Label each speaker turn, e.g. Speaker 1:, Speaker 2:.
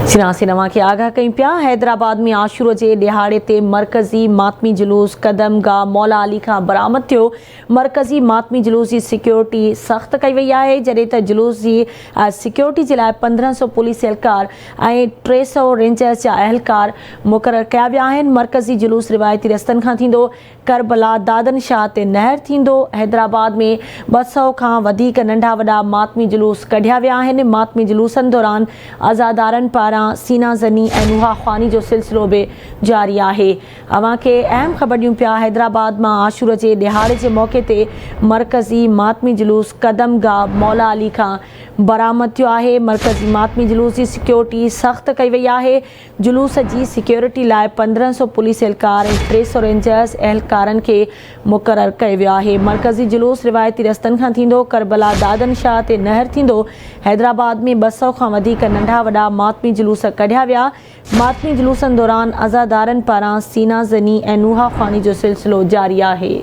Speaker 1: सिनासी नवा के आगाह कई पिया। हैदराबाद में आशूर के दिहाड़े ते मरकज़ी मातमी जुलूस कदमगाह मौला अली का बरामद थियो। मरकज़ी मातमी जुलूस की सिक्योरिटी सख्त कई वही है, जॾहिं त जुलूस की सिक्योरिटी के लिए 1500 पुलिस एहलकार और 300 रेंजर्स जा एहलकार मुक़रर किया विया आहिनि। मरकज़ी जुलूस रिवायती रस्तन खां थींदो। करबला दादन शाह ते नहर थींदो। हैदराबाद में 200 खां वधीक नंढा वॾा मातमी जुलूस कढिया विया आहिनि। मातमी जुलूसन दौरान आज़ादारनि पारां सीना ज़नी ऐं नुहा ख़्वानी जो सिलसिलो भी जारी है। अवां के अहम ख़बर ॾियूं पिया। हैदराबाद में आशूर के दिहाड़े के मौके ते मरकज़ी मातमी जुलूस कदमगाह मौला अली का बरामद थियो है। मरकज़ी मातमी जुलूस की सिक्योरिटी सख्त कई वही है। जुलूस की सिक्योरिटी लाइ 1500 पुलिस एहलकार और 300 रेंजर्स एहलकारन के मुक़रर किया वियो है। मरकज़ी जुलूस रिवायती रस्तन खां थींदो। करबला दादन शाह ते नहर थींदो। हैदराबाद में 200 खां वधीक नंढा वॾा मातमी जुलूस कढिया विया। मातमी जुलूसन दौरान आज़ादारनि पारां सीना ज़नी ऐं नुहा ख़्वानी जो सिलसिलो जारी है।